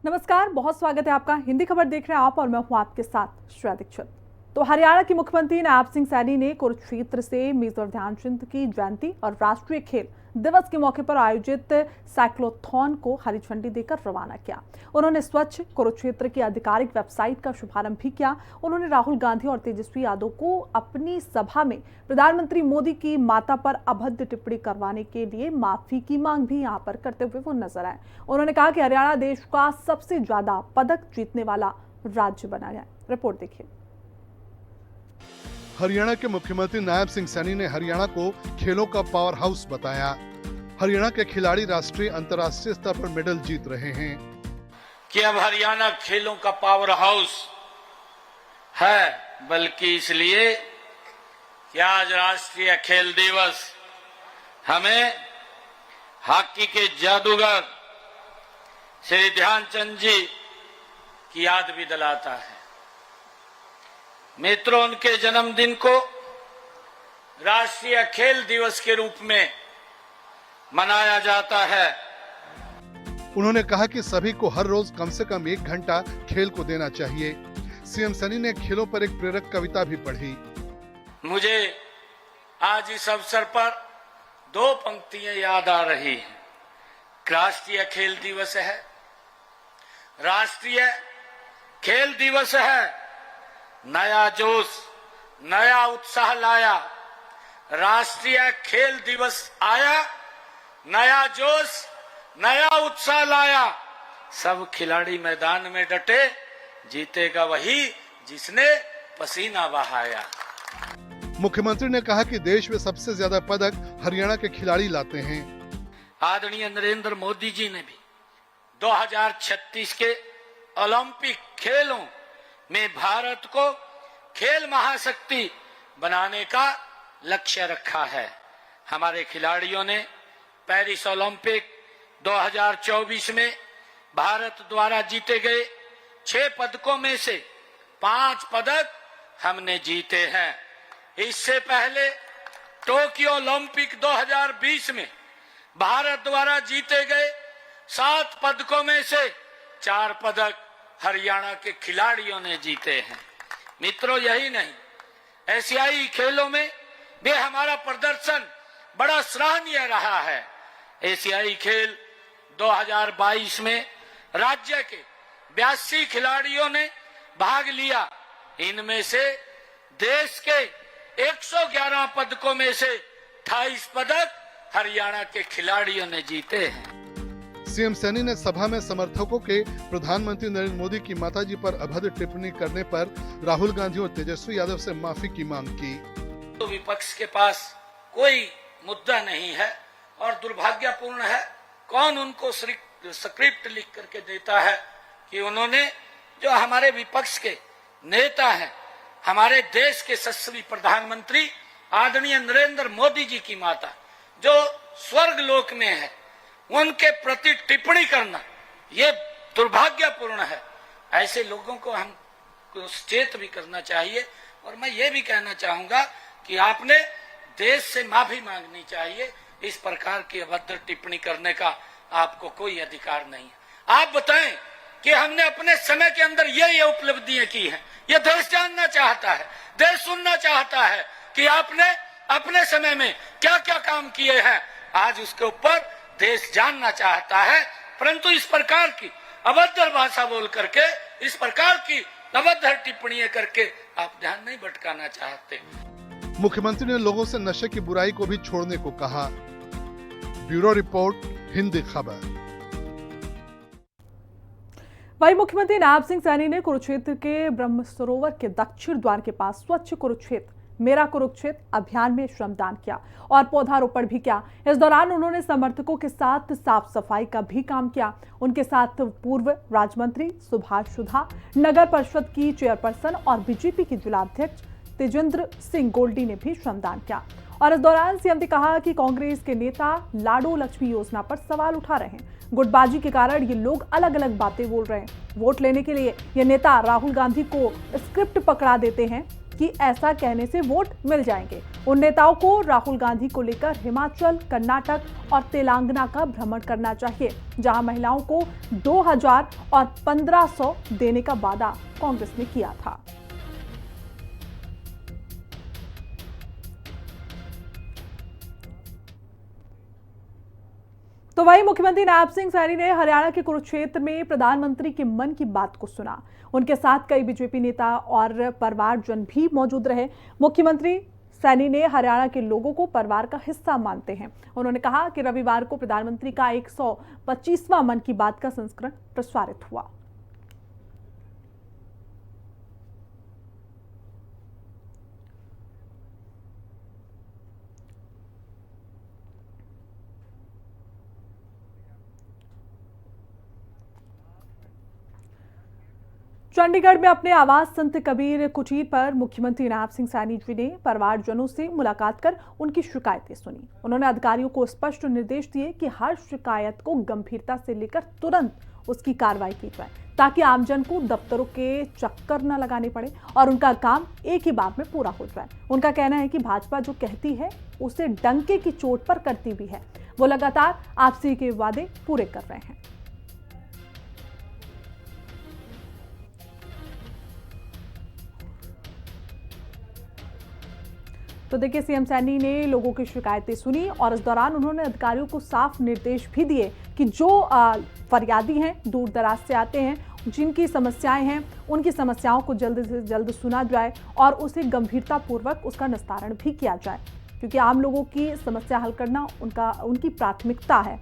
नमस्कार, बहुत स्वागत है आपका। हिंदी खबर देख रहे हैं आप और मैं हूं आपके साथ श्रेया दीक्षित। तो हरियाणा के मुख्यमंत्री नायब सिंह सैनी ने कुरुक्षेत्र से मेजर ध्यानचंद की जयंती और राष्ट्रीय खेल दिवस के मौके पर आयोजित साइक्लोथॉन को हरी झंडी देकर रवाना किया। उन्होंने स्वच्छ कुरुक्षेत्र की आधिकारिक वेबसाइट का शुभारंभ भी किया। उन्होंने राहुल गांधी और तेजस्वी यादव को अपनी सभा में प्रधानमंत्री मोदी की माता पर अभद्र टिप्पणी करवाने के लिए माफी की मांग भी यहां पर करते हुए वो नजर आए। उन्होंने कहा कि हरियाणा देश का सबसे ज्यादा पदक जीतने वाला राज्य बना है। रिपोर्ट देखिए। हरियाणा के मुख्यमंत्री नायब सिंह सैनी ने हरियाणा को खेलों का पावर हाउस बताया। हरियाणा के खिलाड़ी राष्ट्रीय अंतर्राष्ट्रीय स्तर पर मेडल जीत रहे हैं कि अब हरियाणा खेलों का पावर हाउस है, बल्कि इसलिए कि आज राष्ट्रीय खेल दिवस हमें हॉकी के जादूगर श्री ध्यानचंद जी की याद भी दिलाता है। मित्रों, उनके जन्मदिन को राष्ट्रीय खेल दिवस के रूप में मनाया जाता है। उन्होंने कहा कि सभी को हर रोज कम से कम 1 घंटा खेल को देना चाहिए। सीएम सैनी ने खेलों पर एक प्रेरक कविता भी पढ़ी। मुझे आज इस अवसर पर 2 पंक्तियां याद आ रही हैं। राष्ट्रीय खेल दिवस है, राष्ट्रीय खेल दिवस है, नया जोश नया उत्साह लाया। राष्ट्रीय खेल दिवस आया, नया जोश नया उत्साह लाया। सब खिलाड़ी मैदान में डटे, जीतेगा वही जिसने पसीना बहाया। मुख्यमंत्री ने कहा कि देश में सबसे ज्यादा पदक हरियाणा के खिलाड़ी लाते हैं। आदरणीय नरेंद्र मोदी जी ने भी 2036 के ओलंपिक खेलों में भारत को खेल महाशक्ति बनाने का लक्ष्य रखा है। हमारे खिलाड़ियों ने पेरिस ओलंपिक 2024 में भारत द्वारा जीते गए 6 पदकों में से 5 पदक हमने जीते हैं। इससे पहले टोक्यो ओलंपिक 2020 में भारत द्वारा जीते गए 7 पदकों में से 4 पदक हरियाणा के खिलाड़ियों ने जीते हैं। मित्रों, यही नहीं, एशियाई खेलों में भी हमारा प्रदर्शन बड़ा सराहनीय रहा है। एशियाई खेल 2022 में राज्य के 82 खिलाड़ियों ने भाग लिया। इनमें से देश के 111 पदकों में से 28 पदक हरियाणा के खिलाड़ियों ने जीते हैं। सीएम सैनी ने सभा में समर्थकों के प्रधानमंत्री नरेंद्र मोदी की माताजी पर अभद्र टिप्पणी करने पर राहुल गांधी और तेजस्वी यादव से माफी की मांग की। तो विपक्ष के पास कोई मुद्दा नहीं है और दुर्भाग्यपूर्ण है, कौन उनको स्क्रिप्ट लिख करके देता है कि उन्होंने जो हमारे विपक्ष के नेता हैं, हमारे देश के यशस्वी प्रधानमंत्री आदरणीय नरेंद्र मोदी जी की माता जो स्वर्ग लोक में है, उनके प्रति टिप्पणी करना ये दुर्भाग्यपूर्ण है। ऐसे लोगों को हमको सचेत भी करना चाहिए। और मैं ये भी कहना चाहूंगा कि आपने देश से माफी मांगनी चाहिए। इस प्रकार की अभद्र टिप्पणी करने का आपको कोई अधिकार नहीं है। आप बताएं कि हमने अपने समय के अंदर ये उपलब्धियां की हैं। ये देश जानना चाहता है, देश सुनना चाहता है कि आपने अपने समय में क्या क्या काम किए हैं। आज उसके ऊपर देश जानना चाहता है, परंतु इस प्रकार की अभद्र भाषा बोल करके, इस प्रकार की अभद्र टिप्पणियां करके आप ध्यान नहीं भटकाना चाहते। मुख्यमंत्री ने लोगों से नशे की बुराई को भी छोड़ने को कहा। ब्यूरो रिपोर्ट, हिंदी खबर। वहीं मुख्यमंत्री नायब सिंह सैनी ने कुरुक्षेत्र के ब्रह्म सरोवर के दक्षिण द्वार के पास स्वच्छ कुरुक्षेत्र मेरा कुरुक्षेत्र अभियान में श्रमदान किया और पौधारोपण भी किया। इस दौरान उन्होंने समर्थकों के साथ साफ सफाई का भी काम किया। उनके साथ पूर्व राज्य मंत्री सुभाष सुधा, नगर परिषद की चेयरपर्सन और बीजेपी की जिलाध्यक्ष तेजेंद्र सिंह गोल्डी ने भी श्रमदान किया। और इस दौरान सीएम ने कहा कि कांग्रेस के नेता लाडो लक्ष्मी योजना पर सवाल उठा रहे हैं। गुटबाजी के कारण ये लोग अलग अलग बातें बोल रहे हैं। वोट लेने के लिए ये नेता राहुल गांधी को स्क्रिप्ट पकड़ा देते हैं। कि ऐसा कहने से वोट मिल जाएंगे। उन नेताओं को राहुल गांधी को लेकर हिमाचल, कर्नाटक और तेलंगाना का भ्रमण करना चाहिए, जहां महिलाओं को 2000 और 1500 देने का वादा कांग्रेस ने किया था। तो वहीं मुख्यमंत्री नायब सिंह सैनी ने हरियाणा के कुरुक्षेत्र में प्रधानमंत्री के मन की बात को सुना। उनके साथ कई बीजेपी नेता और परिवारजन भी मौजूद रहे। मुख्यमंत्री सैनी ने हरियाणा के लोगों को परिवार का हिस्सा मानते हैं। उन्होंने कहा कि रविवार को प्रधानमंत्री का 125वां मन की बात का संस्करण प्रसारित हुआ। चंडीगढ़ में अपने आवास संत कबीर कुटीर पर मुख्यमंत्री नायब सिंह सैनी जी ने परिवारजनों से मुलाकात कर उनकी शिकायतें सुनी। उन्होंने अधिकारियों को स्पष्ट निर्देश दिए कि हर शिकायत को गंभीरता से लेकर तुरंत उसकी कार्रवाई की जाए, ताकि आमजन को दफ्तरों के चक्कर न लगाने पड़े और उनका काम एक ही बार में पूरा हो जाए। उनका कहना है कि भाजपा जो कहती है उसे डंके की चोट पर करती भी है। वो लगातार आपसी के वादे पूरे कर रहे हैं। तो देखिए, सीएम सैनी ने लोगों की शिकायतें सुनी और इस दौरान उन्होंने अधिकारियों को साफ निर्देश भी दिए कि जो फरियादी हैं, दूर दराज से आते हैं, जिनकी समस्याएं हैं, उनकी समस्याओं को जल्द से जल्द सुना जाए और उसे गंभीरतापूर्वक उसका निस्तारण भी किया जाए, क्योंकि आम लोगों की समस्या हल करना उनकी प्राथमिकता है।